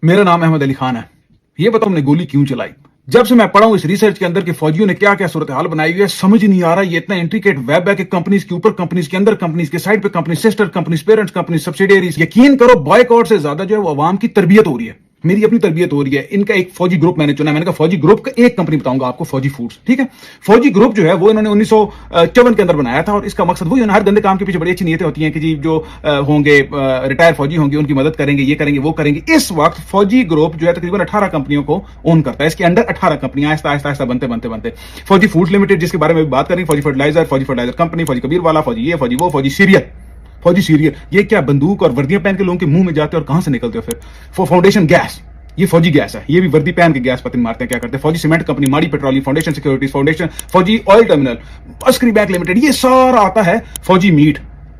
मेरा नाम अहमद अली खान है। ये बताओ हमने गोली क्यों चलाई? जब से मैं पढ़ा हूं इस रिसर्च के अंदर कि फौजियों ने क्या क्या सूरत हाल बनाई हुई है, समझ ही नहीं आ रहा। ये इतना इंट्रिकेट वेब है कि कंपनीज के ऊपर, कंपनीज के अंदर, कंपनीज के साइड पे, company sister companies, parents company, subsidiaries. यकीन करो बॉयकॉट से ज्यादा जो है वो अवाम की तरबियत हो रही है, मेरी अपनी तरबियत हो रही है। इनका एक फौजी ग्रुप मैंने चुना। मैंने कहा फौजी ग्रुप का एक कंपनी बताऊंगा आपको, फौजी फूड्स। ठीक है, फौजी ग्रुप जो है वो इन्होंने 1954 के अंदर बनाया था और इसका मकसद वही, हर गंदे काम के पीछे बड़ी अच्छी नीयतें होती हैं कि जी जो होंगे रिटायर फौजी होंगे उनकी मदद करेंगे, ये करेंगे, वो करेंगे। इस वक्त फौजी ग्रुप जो है तकरीबन 18 कंपनियों को ओन करता है। इसके अंदर 18 कंपनियां आहिस्ता आहिस्ता बनते बनते बनते फौजी फूड्स लिमिटेड, जिसके बारे में बात करेंगे, फौजी फर्टिलाइजर कंपनी, फौजी कबीर वाला, फौजी ये, फौजी वो, फौजी सीरियल। ये क्या बंदूक और वर्दियां पहन के लोगों के मुंह में जाते और कहां से निकलते हो फिर? फाउंडेशन गैस, ये फौजी गैस है। ये भी वर्दी पहन के गैस पतन मारते हैं। क्या करते हैं? फौजी सीमेंट कंपनी, माड़ी पेट्रोलियम, फाउंडेशन सिक्योरिटीज, फाउंडेशन फौजी oil terminal, Askari bank limited, ये सारा आता है। फौजी मीट,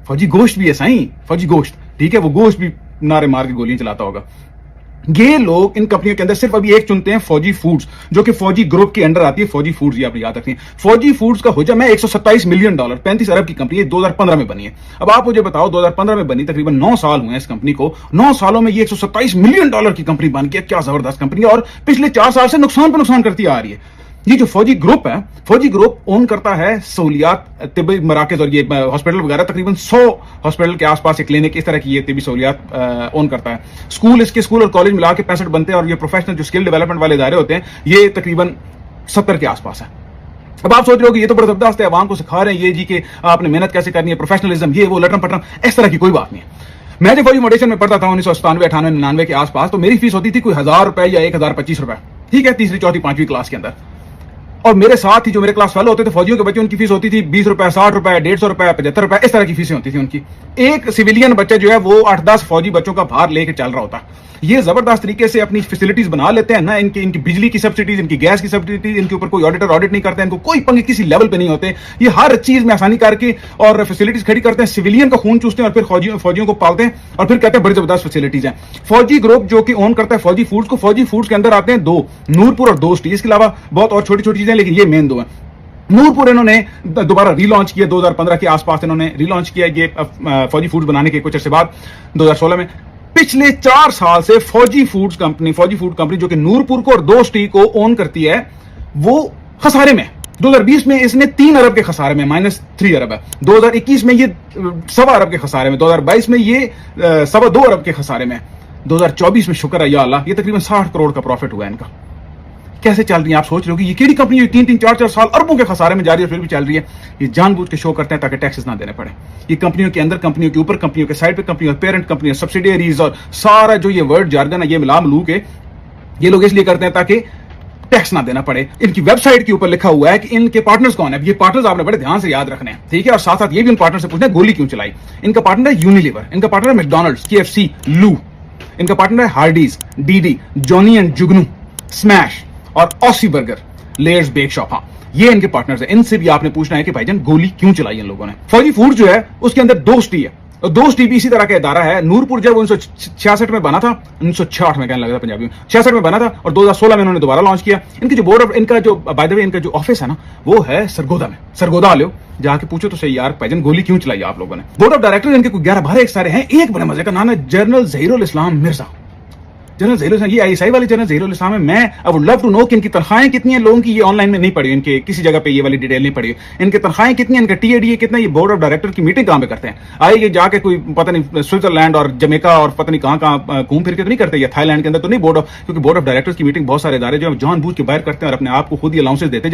फौजी गोश्त भी है साईं, फौजी गोश्त। ठीक है, वो गोश्त भी नारे मार के गोलियां चलाता होगा। ये लोग इन कंपनियों के अंदर सिर्फ अभी एक चुनते हैं, फौजी फूड्स, जो कि फौजी ग्रुप के अंडर आती है। फौजी फूड्स, ये आप याद रखिए। फौजी फूड्स का हुजम है $127 मिलियन, 35 अरब की कंपनी है। 2015 में बनी है। अब आप मुझे बताओ, 2015 में बनी, तकरीबन 9 साल हुए हैं इस कंपनी को। 9 सालों में ये $127 मिलियन की कंपनी बन गई। क्या जबरदस्त कंपनी है, और पिछले 4 साल से नुकसान पर नुकसान करती आ रही है। ये जो फौजी ग्रुप है, फौजी ग्रुप ओन करता है सहूलियात, तिब्बी मराकज और ये हॉस्पिटल वगैरह, तकरीबन 100 हॉस्पिटल के आसपास एक क्लिनिक, इस तरह की ये तिब्बी सहूलियात ओन करता है। स्कूल, इसके स्कूल और कॉलेज मिला के 65 बनते हैं, और ये प्रोफेशनल जो स्किल डेवलपमेंट वाले इदारे होते हैं ये तकरीबन 70 के आसपास है। अब आप सोच रहे हो कि ये तो बड़ा जबरदस्त है, आवाम को सिखा रहे हैं ये जी कि आपने मेहनत कैसे करनी है, प्रोफेशनलिज्म, ये वो, लटरम पटरम। इस तरह की कोई बात नहीं है। मैं जब फौजी फाउंडेशन में पढ़ता था 1997, 98, 99 के आसपास, तो मेरी फीस होती थी कोई ₹1000 या ₹1025। ठीक है, तीसरी, चौथी, 5वीं क्लास के अंदर। और मेरे साथ ही जो मेरे क्लास फेलो होते थे फौजियों के बच्चे, उनकी फीस होती थी ₹20, ₹60, ₹150, ₹75, इस तरह की फीसें होती थी उनकी। एक सिविलियन बच्चा जो है वो 8-10 फौजी बच्चों का भार लेके चल रहा होता। ये जबरदस्त तरीके से अपनी फैसिलिटीज बना लेते हैं ना, इनकी बिजली की सब्सिडीज, इनकी गैस की सब्सिडीज, इनके ऊपर कोई ऑडिट नहीं करते, इनको कोई पंगे किसी लेवल पे नहीं होते। ये हर चीज में आसानी करके और फैसिलिटीज खड़ी करते हैं। सिविलियन का खून चूसते हैं और फिर फौजियों को पालते हैं और फिर कहते हैं बड़ी जबरदस्त फैसिलिटीज हैं। फौजी ग्रुप जो कि ओन करता है फौजी फूड्स को, फौजी फूड्स के अंदर आते हैं 2, नूरपुर और दोस्ती। इसके अलावा बहुत और छोटी छोटी चीजें, लेकिन ये मेन 2 हैं। नूरपुर इन्होंने दोबारा रीलॉन्च किया 2015 के आसपास, इन्होंने रीलॉन्च किया ये फौजी फूड्स बनाने के कुछ अर्से बाद 2016 में। पिछले 4 साल से फौजी फूड कंपनी जो कि नूरपुर को और दोस्ती को ओन करती है, वो खसारे में। 2020 में इसने 3 अरब के खसारे में, -3 अरब है। 2021 में ये 1.25 अरब के खसारे में। 2022 में ये 2.25 अरब के खसारे में। 2024 में शुक्र है या अल्लाह, ये तकरीबन 60 करोड़ का प्रॉफिट हुआ है इनका। कैसे चल रही है? आप सोच रहे हो कि ये केड़ी कंपनी जो 3-3, 4-4 साल अरबों के खसारे में जा रही है फिर भी चल रही है? ये जानबूझ के शो करते हैं ताकि टैक्सेस ना देने पड़े। ये कंपनियों के अंदर, कंपनियों के ऊपर, कंपनियों के साइड पे, कंपनियों पेरेंट कंपनियों, सब्सिडियरीज और सारा जो ये वर्ड जार्गन है, ये मिला मिलू के ये लोग इसलिए करते हैं ताकि टैक्स ना देना पड़े। इनकी वेबसाइट के ऊपर लिखा हुआ है कि इनके पार्टनर्स कौन है। ये पार्टनर्स आपने बड़े ध्यान से याद रखने हैं, ठीक है? और साथ साथ ये भी उन पार्टनर से पूछना है गोली क्यों चलाई। इनका पार्टनर है यूनिलीवर, इनका पार्टनर है मैकडॉनल्ड्स, KFC, लू, इनका पार्टनर है Hardee's, DD, Johnny and Jugnu, Smash और Aussie burger, layers bake shop. हाँ, ये इनके पार्टनर्स हैं। इनसे भी आपने पूछना है कि भाईजान गोली क्यों चलाई इन लोगों ने। फौजी फूड जो है उसके अंदर दोस्ती है, और दोस्ती भी इसी तरह का इदारा है। नूरपुर जब 1966 में बना था, 1966 में कहने लगा था पंजाबी में, 66 में बना था, और 2016 में इन्होंने दोबारा लॉन्च किया। इनकी जो बोर्ड ऑफ, इनका जो बाय द वे इनका जो ऑफिस है ना, वो है सरगोदा में। सरगोदा आ लो, जाके पूछो तो सही यार भाईजान गोली क्यों चलाई आप लोगों ने। बोर्ड ऑफ डायरेक्टर इनके 11-12 एक सारे हैं। एक बड़े मजे का नाम है जनरल जहीरुल इस्लाम मिर्जा। जनरल जहीरुल इस्लाम, ये ISI वाले जनरल जहीरुल इस्लाम है। मैं I would love to know कि इनकी तनख्वाहें कितनी हैं। लोगों की ये ऑनलाइन में नहीं पड़ी, इनके किसी जगह पे ये वाली डिटेल नहीं पड़ी। इनके तनख्वाहें कितनी है, इनका TADA कितना, ये बोर्ड ऑफ डायरेक्टर की मीटिंग कहां पे करते हैं? आए ये जाके कोई पता नहीं स्विट्जरलैंड और जमैका और पता नहीं कहां घूम फिर के तो नहीं करते, या थाईलैंड के अंदर तो नहीं बोर्ड ऑफ, क्योंकि बोर्ड ऑफ डायरेक्टर्स की मीटिंग बहुत सारे इदारे जो जानबूझ के बाहर करते हैं और अपने आप को खुद ही अलाउंसेस देते हैं।